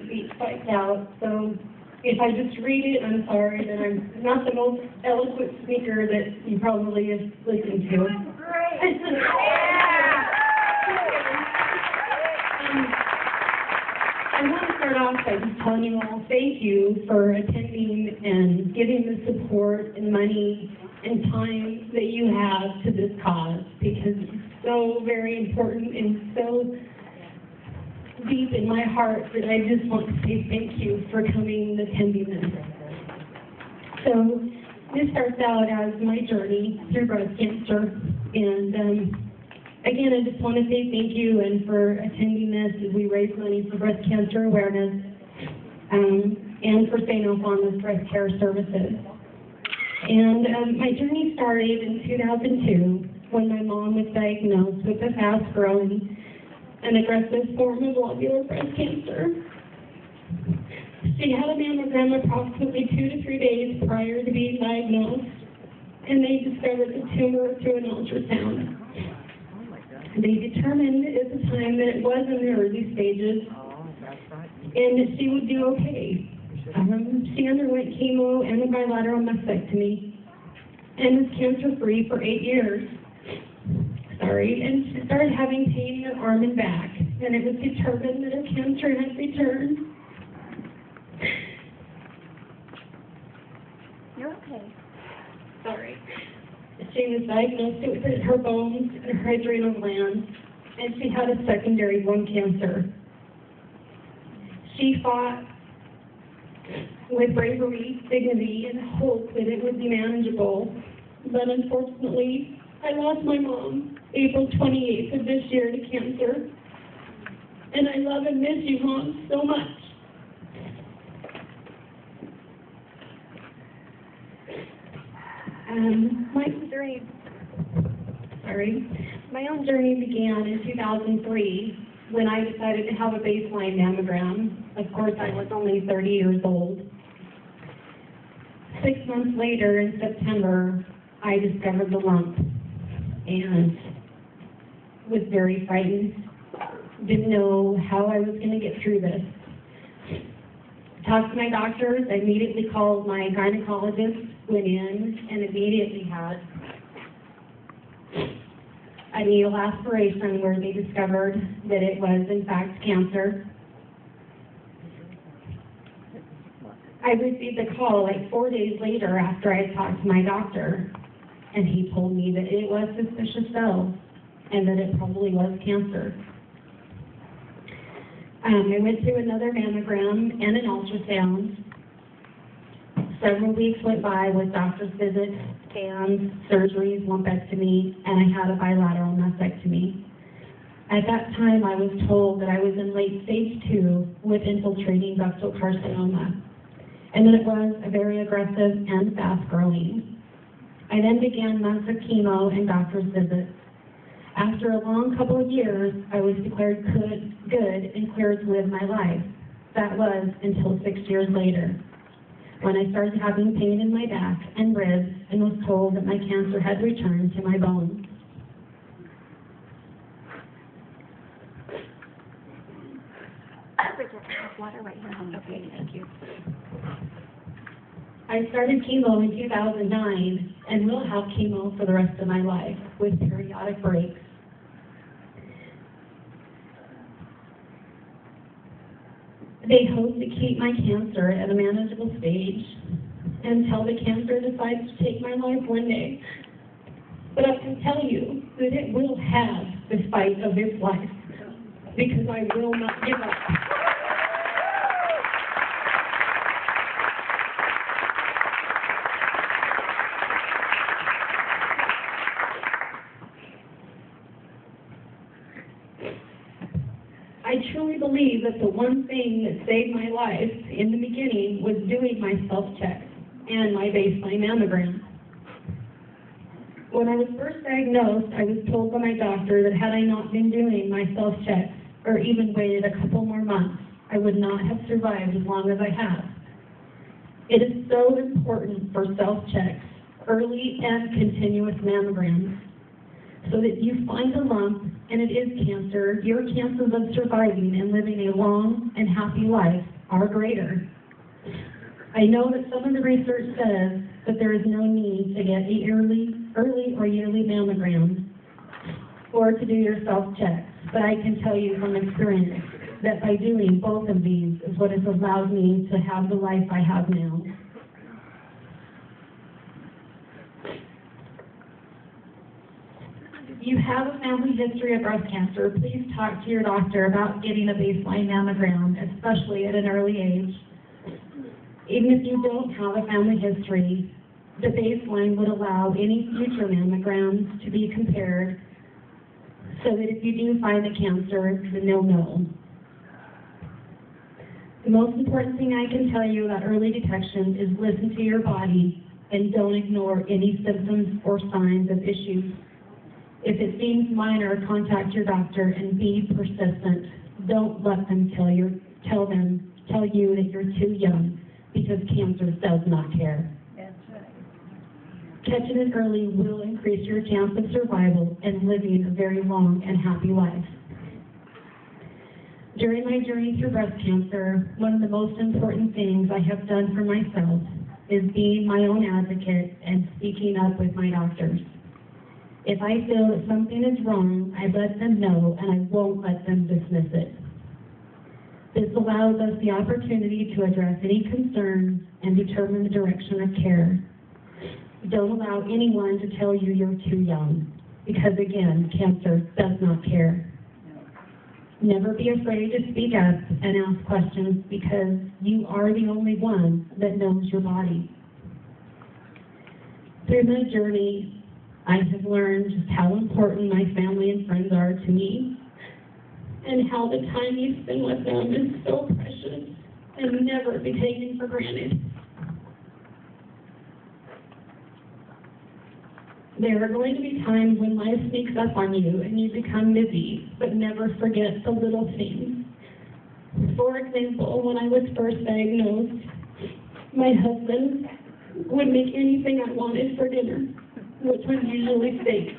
speech spiked out, so if I just read it, I'm sorry that I'm not the most eloquent speaker that you probably have listened to. I want to start off by just telling you all thank you for attending and giving the support and money and time that you have to this cause, because it's so very important and so deep in my heart that I just want to say thank you for coming and attending this. So this starts out as my journey through breast cancer, and again, I just want to say thank you and for attending this as we raise money for breast cancer awareness and for St. Alphonsus Breast Care Services. And my journey started in 2002 when my mom was diagnosed with a fast-growing and aggressive form of lobular breast cancer. She had a mammogram approximately 2 to 3 days prior to being diagnosed, and they discovered the tumor through an ultrasound. They determined at the time that it was in the early stages and that she would do okay. She underwent chemo and a bilateral mastectomy and was cancer-free for 8 years. And she started having pain in her arm and back, and it was determined that her cancer had returned. You're okay. Sorry. She was diagnosed with her bones and her adrenal glands, and she had a secondary lung cancer. She fought with bravery, dignity, and hope that it would be manageable. But unfortunately, I lost my mom April 28th of this year to cancer. And I love and miss you, Mom, so much. My own journey began in 2003 when I decided to have a baseline mammogram. Of course, I was only 30 years old. 6 months later, in September, I discovered the lump and was very frightened. Didn't know how I was going to get through this. Talked to my doctors. I immediately called my gynecologist, went in, and immediately had a needle aspiration where they discovered that it was, in fact, cancer. I received a call like 4 days later after I had talked to my doctor, and he told me that it was suspicious cells and that it probably was cancer. I went through another mammogram and an ultrasound. Several weeks went by with doctor's visits, scans, surgeries, lumpectomy, and I had a bilateral mastectomy. At that time, I was told that I was in late stage 2 with infiltrating ductal carcinoma, and that it was a very aggressive and fast-growing. I then began months of chemo and doctor's visits. After a long couple of years, I was declared good and cleared to live my life. That was until 6 years later, when I started having pain in my back and ribs and was told that my cancer had returned to my bones. Bridget, I have water right here. Okay, thank you. I started chemo in 2009 and will have chemo for the rest of my life with periodic breaks. They hope to keep my cancer at a manageable stage until the cancer decides to take my life one day. But I can tell you that it will have the fight of its life, because I will not give up. I truly believe that the one thing that saved my life in the beginning was doing my self-check and my baseline mammogram. When I was first diagnosed, I was told by my doctor that had I not been doing my self-check or even waited a couple more months, I would not have survived as long as I have. It is so important for self-checks, early and continuous mammograms, so that you find a lump and it is cancer, your chances of surviving and living a long and happy life are greater. I know that some of the research says that there is no need to get a early or yearly mammogram or to do your self-checks, but I can tell you from experience that by doing both of these is what has allowed me to have the life I have now. If you have a family history of breast cancer, please talk to your doctor about getting a baseline mammogram, especially at an early age. Even if you don't have a family history, the baseline would allow any future mammograms to be compared so that if you do find a cancer, then they'll know. The most important thing I can tell you about early detection is listen to your body and don't ignore any symptoms or signs of issues. If it seems minor, contact your doctor and be persistent. Don't let them tell you that you're too young, because cancer does not care. That's right. Catching it early will increase your chance of survival and living a very long and happy life. During my journey through breast cancer, one of the most important things I have done for myself is being my own advocate and speaking up with my doctors. If I feel that something is wrong, I let them know and I won't let them dismiss it. This allows us the opportunity to address any concerns and determine the direction of care. Don't allow anyone to tell you you're too young, because again, cancer does not care. Never be afraid to speak up and ask questions, because you are the only one that knows your body. Through my journey, I have learned just how important my family and friends are to me, and how the time you spend with them is so precious and never be taken for granted. There are going to be times when life sneaks up on you and you become busy, but never forget the little things. For example, when I was first diagnosed, my husband would make anything I wanted for dinner, which was usually steak.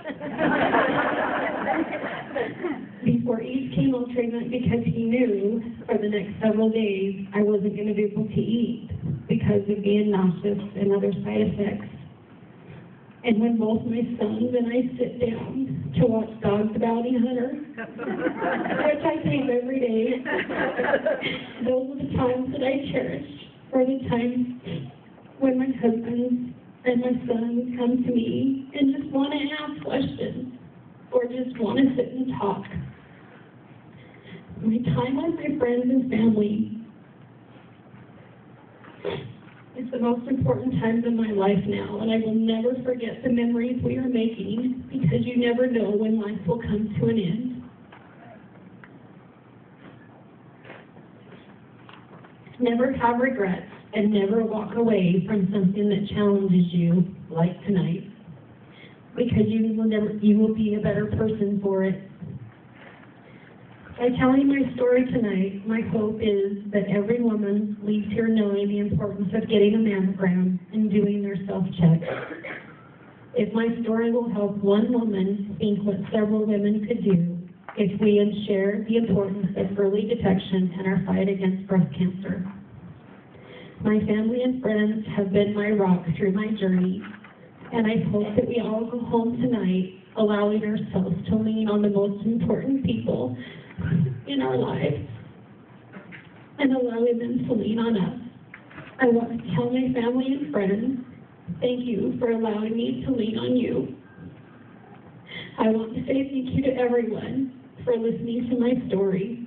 Before each chemo treatment, because he knew for the next several days I wasn't going to be able to eat because of being nauseous and other side effects. And when both my sons and I sit down to watch Dog the Bounty Hunter, which I tape every day, those are the times that I cherish, or the times when my husband and my sons come to me and just want to ask questions or just want to sit and talk. My time with my friends and family is the most important times in my life now, and I will never forget the memories we are making, because you never know when life will come to an end. Never have regrets, and never walk away from something that challenges you, like tonight, because you will be a better person for it. By telling my story tonight, my hope is that every woman leaves here knowing the importance of getting a mammogram and doing their self-check. If my story will help one woman think what several women could do if we share the importance of early detection in our fight against breast cancer. My family and friends have been my rock through my journey, and I hope that we all go home tonight allowing ourselves to lean on the most important people in our lives and allowing them to lean on us. I want to tell my family and friends, thank you for allowing me to lean on you. I want to say thank you to everyone for listening to my story,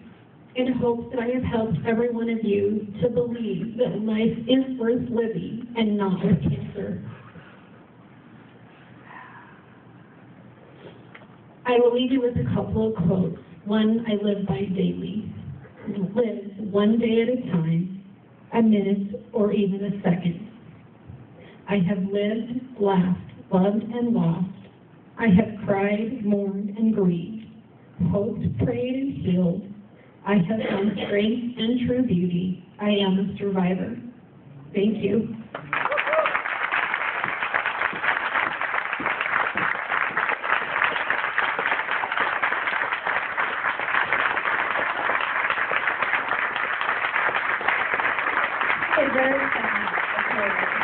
in hopes that I have helped every one of you to believe that life is worth living and not with cancer. I will leave you with a couple of quotes. One I live by daily. Live one day at a time, a minute, or even a second. I have lived, laughed, loved, and lost. I have cried, mourned, and grieved, hoped, prayed, and healed. I have found strength and true beauty. I am a survivor. Thank you. Okay, very sad. Okay.